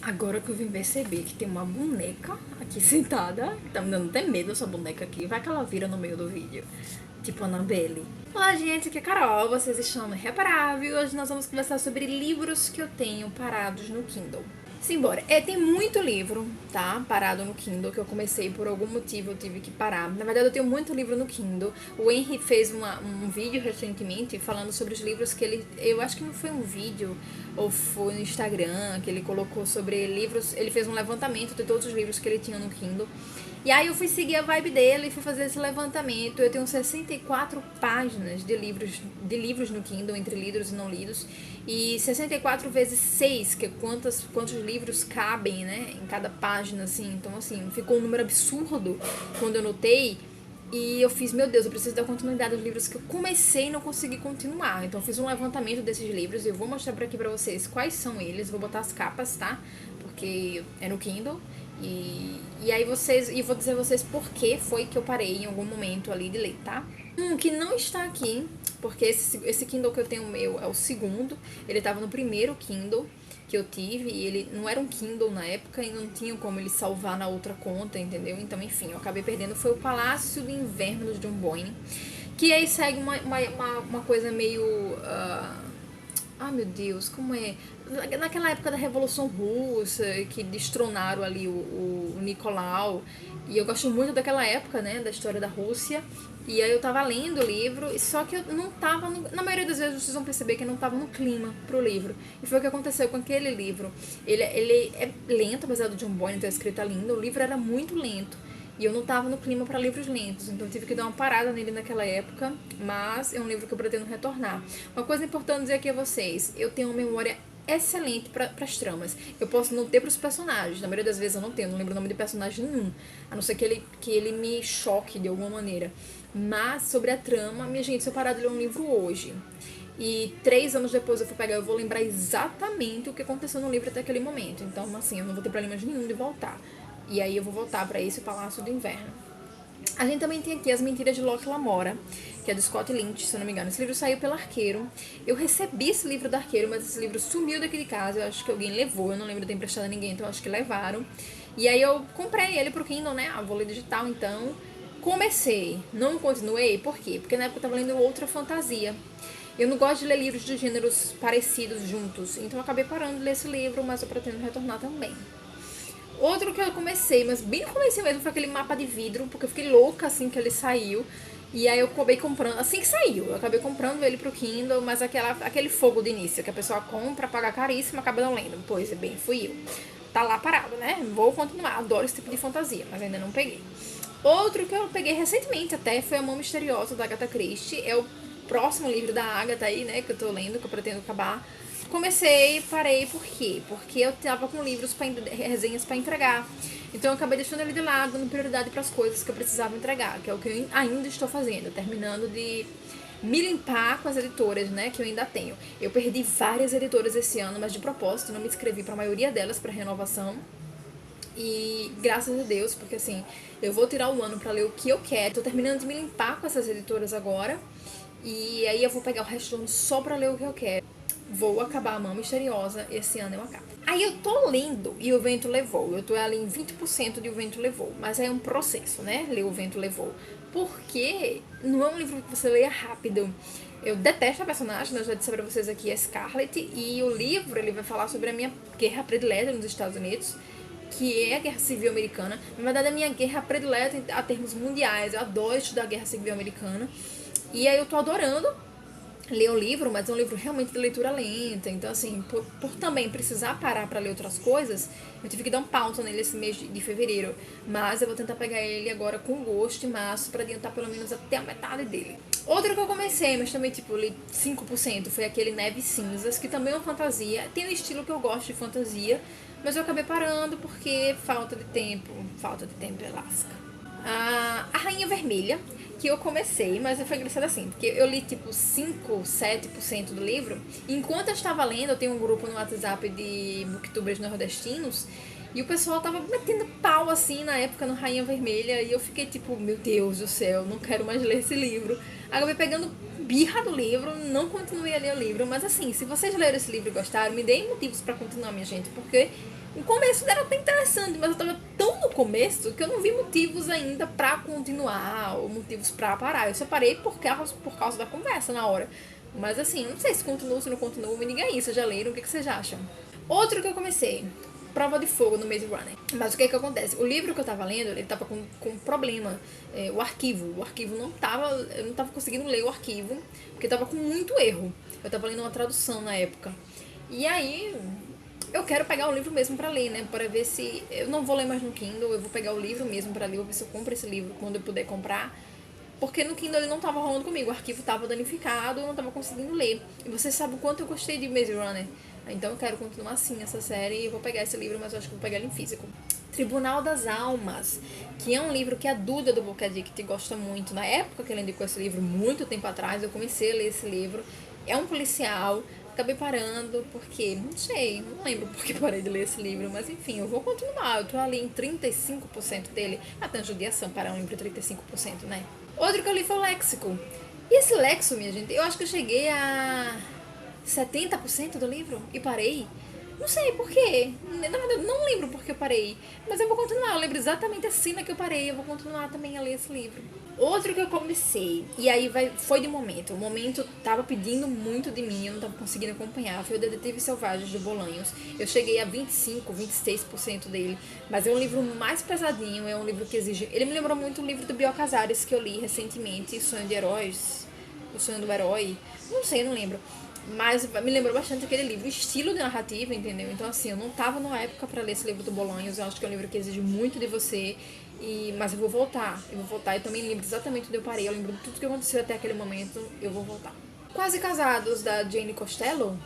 Agora que eu vim perceber que tem uma boneca aqui sentada, tá me dando até medo essa boneca aqui. Vai que ela vira no meio do vídeo. Tipo Annabelle. Olá, gente, aqui é a Carol, vocês estão no Reparável. Hoje nós vamos conversar sobre livros que eu tenho parados no Kindle. Simbora. Tem muito livro, tá? Parado no Kindle, que eu comecei por algum motivo, eu tive que parar. Na verdade, eu tenho muito livro no Kindle. O Henry fez um vídeo recentemente falando sobre os livros que ele... Eu acho que não foi um vídeo, ou foi no Instagram, que ele colocou sobre livros... Ele fez um levantamento de todos os livros que ele tinha no Kindle. E aí eu fui seguir a vibe dele e fui fazer esse levantamento. Eu tenho 64 páginas de livros no Kindle, entre lidos e não lidos. E 64 vezes 6, que é quantos livros cabem, né, em cada página, assim. Então, assim, ficou um número absurdo quando eu notei. E eu fiz, meu Deus, eu preciso dar continuidade aos livros que eu comecei e não consegui continuar. Então eu fiz um levantamento desses livros e eu vou mostrar por aqui pra vocês quais são eles. Vou botar as capas, tá? Porque é no Kindle. E aí vocês. E vou dizer a vocês por que foi que eu parei em algum momento ali de ler, tá? Que não está aqui, porque esse Kindle que eu tenho meu é o segundo. Ele tava no primeiro Kindle que eu tive, e ele não era um Kindle na época e não tinha como ele salvar na outra conta, entendeu? Então, enfim, eu acabei perdendo. Foi o Palácio do Inverno de John Boyne, que aí segue uma coisa meio... meu Deus, como é? Naquela época da Revolução Russa, que destronaram ali o Nicolau, e eu gosto muito daquela época, né, da história da Rússia. E aí eu tava lendo o livro, só que eu não tava, na maioria das vezes vocês vão perceber que eu não tava no clima pro livro. E foi o que aconteceu com aquele livro. Ele é lento, apesar do John Boyne ter escrito lindo, o livro era muito lento. E eu não tava no clima para livros lentos, então eu tive que dar uma parada nele naquela época, mas é um livro que eu pretendo retornar. Uma coisa importante dizer aqui a vocês, eu tenho uma memória excelente para as tramas. Eu posso não ter para os personagens, na maioria das vezes eu não lembro o nome de personagem nenhum, a não ser que ele me choque de alguma maneira. Mas sobre a trama, minha gente, se eu parar de ler um livro hoje e 3 anos depois eu for pegar, eu vou lembrar exatamente o que aconteceu no livro até aquele momento. Então, assim, eu não vou ter problemas nenhum de voltar. E aí eu vou voltar para esse Palácio do Inverno. A gente também tem aqui As Mentiras de Locke Lamora, que é do Scott Lynch, se eu não me engano. Esse livro saiu pelo Arqueiro. Eu recebi esse livro do Arqueiro, mas esse livro sumiu daqui de casa. Eu acho que alguém levou, eu não lembro de ter emprestado a ninguém, então eu acho que levaram. E aí eu comprei ele pro Kindle, né? Vou ler digital, então. Comecei, não continuei, por quê? Porque na época eu tava lendo outra fantasia. Eu não gosto de ler livros de gêneros parecidos juntos, então eu acabei parando de ler esse livro, mas eu pretendo retornar também. Outro que eu comecei, mas bem no começo mesmo, foi aquele Mapa de Vidro, porque eu fiquei louca assim que ele saiu. E aí eu acabei comprando, assim que saiu, eu acabei comprando ele pro Kindle, mas aquele fogo de início, que a pessoa compra, paga caríssimo, acaba não lendo. Pois é, bem, fui eu. Tá lá parado, né? Vou continuar, adoro esse tipo de fantasia, mas ainda não peguei. Outro que eu peguei recentemente até foi A Mão Misteriosa, da Agatha Christie. É o próximo livro da Agatha aí, né, que eu tô lendo, que eu pretendo acabar. Comecei, parei, por quê? Porque eu tava com livros, resenhas pra entregar. Então eu acabei deixando ele de lado, dando prioridade para as coisas que eu precisava entregar, que é o que eu ainda estou fazendo, terminando de me limpar com as editoras, né, que eu ainda tenho. Eu perdi várias editoras esse ano, mas de propósito, não me inscrevi para a maioria delas para renovação. E graças a Deus, porque assim, eu vou tirar um ano pra ler o que eu quero. Tô terminando de me limpar com essas editoras agora. E aí eu vou pegar o resto do ano só pra ler o que eu quero. Vou acabar A Mão Misteriosa, esse ano eu acabo. Aí eu tô lendo E o Vento Levou. Eu tô ali em 20% de O Vento Levou. Mas é um processo, né? Ler O Vento Levou. Porque não é um livro que você leia rápido. Eu detesto a personagem, eu já disse pra vocês aqui, é Scarlett. E o livro, ele vai falar sobre a minha guerra predileta nos Estados Unidos, que é a Guerra Civil Americana. Na verdade, é a minha guerra predileta a termos mundiais. Eu adoro estudar a Guerra Civil Americana. E aí eu tô adorando ler o livro, mas é um livro realmente de leitura lenta. Então, assim, por também precisar parar pra ler outras coisas, eu tive que dar um pausa nele esse mês de fevereiro. Mas eu vou tentar pegar ele agora com gosto em março, pra adiantar pelo menos até a metade dele. Outro que eu comecei, mas também, tipo, li 5%, foi aquele Neves Cinzas, que também é uma fantasia. Tem um estilo que eu gosto de fantasia, mas eu acabei parando porque falta de tempo é lasca. A Rainha Vermelha, que eu comecei, mas foi engraçado assim, porque eu li tipo 5, 7% do livro. Enquanto eu estava lendo, eu tenho um grupo no WhatsApp de booktubers nordestinos, e o pessoal tava metendo pau assim na época no Rainha Vermelha, e eu fiquei tipo, meu Deus do céu, não quero mais ler esse livro. Acabei pegando birra do livro, não continuei a ler o livro, mas assim, se vocês leram esse livro e gostaram, me deem motivos pra continuar, minha gente, porque O começo dela tá interessante, mas eu tava tão no começo que eu não vi motivos ainda pra continuar, ou motivos pra parar. Eu só parei por causa da conversa na hora. Mas assim, não sei se continua, se não continua, me diga aí, vocês já leram, o que vocês acham? Outro que eu comecei, Prova de Fogo no Maze Runner. Mas o que acontece? O livro que eu tava lendo, ele tava com problema. O arquivo não tava. Eu não tava conseguindo ler o arquivo, porque tava com muito erro. Eu tava lendo uma tradução na época. E aí, eu quero pegar o livro mesmo pra ler, né? Para ver se. Eu não vou ler mais no Kindle, eu vou pegar o livro mesmo pra ler, vou ver se eu compro esse livro quando eu puder comprar. Porque no Kindle ele não tava rolando comigo, o arquivo tava danificado, eu não tava conseguindo ler. E você sabe o quanto eu gostei de Maze Runner. Então eu quero continuar assim essa série e vou pegar esse livro, mas eu acho que vou pegar ele em físico. Tribunal das Almas, que é um livro que a Duda do Book Addict gosta muito. Na época que ela indicou esse livro, muito tempo atrás, eu comecei a ler esse livro. É um policial, acabei parando porque, não sei, não lembro porque parei de ler esse livro, mas enfim, eu vou continuar. Eu tô ali em 35% dele. Até a judiação para um livro 35%, né? Outro que eu li foi o Léxico. E esse Lexo, minha gente, eu acho que eu cheguei a 70% do livro e parei. Não sei por quê. Na verdade, eu não lembro porque eu parei. Mas eu vou continuar. Eu lembro exatamente a cena que eu parei. Eu vou continuar também a ler esse livro. Outro que eu comecei, e aí foi de momento. O momento tava pedindo muito de mim, eu não tava conseguindo acompanhar. Foi o Detetives Selvagens do Bolanhos. Eu cheguei a 25, 26% dele. Mas é um livro mais pesadinho, é um livro que exige. Ele me lembrou muito o livro do Biel Casares que eu li recentemente, Sonho de Heróis. O Sonho do Herói. Não sei, não lembro. Mas me lembrou bastante aquele livro, o estilo de narrativa, entendeu? Então, assim, eu não tava numa época pra ler esse livro do Bolanhos. Eu acho que é um livro que exige muito de você. Mas eu vou voltar. Eu também lembro exatamente onde eu parei. Eu lembro de tudo que aconteceu até aquele momento. Eu vou voltar. Quase Casados, da Jane Castelo?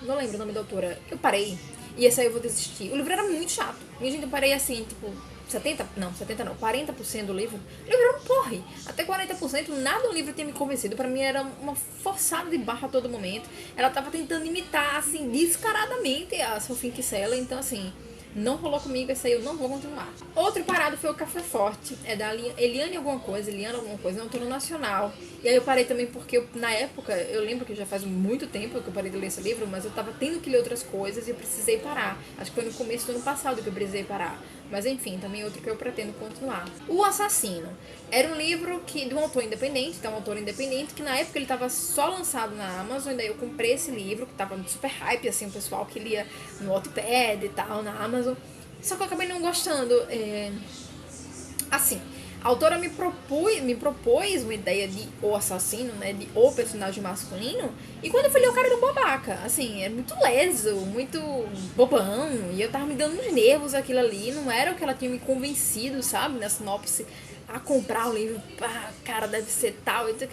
Não lembro o nome da autora. Eu parei. E esse aí eu vou desistir. O livro era muito chato. E, gente, eu parei assim, tipo, 40% do livro. O livro era um porre. Até 40%, nada do livro tinha me convencido. Pra mim era uma forçada de barra a todo momento. Ela tava tentando imitar, assim, descaradamente a Sophie Kinsella. Então, assim, não rolou comigo, esse aí eu não vou continuar. Outro parado foi o Café Forte, é da Eliane alguma coisa, é um autor nacional. E aí eu parei também porque na época, eu lembro que já faz muito tempo que eu parei de ler esse livro, mas eu tava tendo que ler outras coisas e eu precisei parar. Acho que foi no começo do ano passado que eu precisei parar. Mas enfim, também outro que eu pretendo continuar. O Assassino. Era um livro de um autor independente, então um autor independente, que na época ele tava só lançado na Amazon, e daí eu comprei esse livro, que tava super hype, assim, o pessoal que lia no Wattpad e tal, na Amazon. Só que eu acabei não gostando. Assim, a autora me propôs uma ideia de o assassino, né, de o personagem masculino, e quando eu fui ler o cara era um babaca, assim, era muito leso, muito bobão, e eu tava me dando uns nervos aquilo ali, não era o que ela tinha me convencido, sabe, na sinopse, a comprar o livro, cara, deve ser tal, então,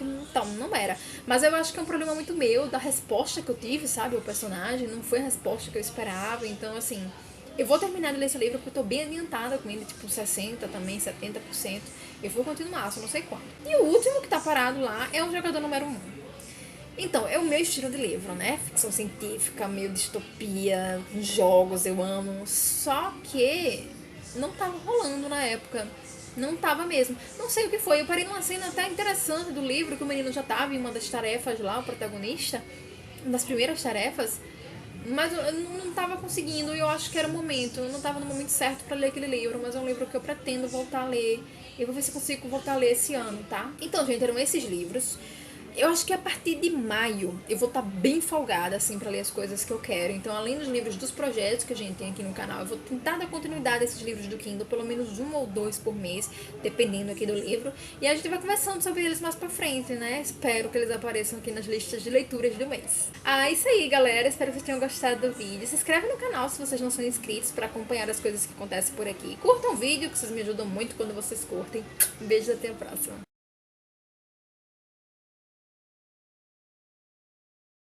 não era. Mas eu acho que é um problema muito meu, da resposta que eu tive, sabe, o personagem, não foi a resposta que eu esperava, então, assim, eu vou terminar de ler esse livro porque eu tô bem adiantada com ele, tipo 60% também, 70%. Eu vou continuar, só não sei quando. E o último que tá parado lá é o Jogador Número 1. Então, é o meu estilo de livro, né? Ficção científica, meio distopia, jogos, eu amo. Só que não tava rolando na época. Não tava mesmo. Não sei o que foi. Eu parei numa cena até interessante do livro, que o menino já tava em uma das tarefas lá, o protagonista. Uma das primeiras tarefas. Mas eu não tava conseguindo e eu acho que era o momento. Eu não tava no momento certo pra ler aquele livro, mas é um livro que eu pretendo voltar a ler. E vou ver se eu consigo voltar a ler esse ano, tá? Então, gente, eram esses livros. Eu acho que a partir de maio eu vou estar bem folgada, assim, pra ler as coisas que eu quero. Então, além dos livros dos projetos que a gente tem aqui no canal, eu vou tentar dar continuidade a esses livros do Kindle, pelo menos 1 ou 2 por mês, dependendo aqui do livro. E a gente vai conversando sobre eles mais pra frente, né? Espero que eles apareçam aqui nas listas de leituras do mês. Isso aí, galera. Espero que vocês tenham gostado do vídeo. Se inscreve no canal se vocês não são inscritos pra acompanhar as coisas que acontecem por aqui. Curtam o vídeo, que vocês me ajudam muito quando vocês curtem. Um beijo e até a próxima.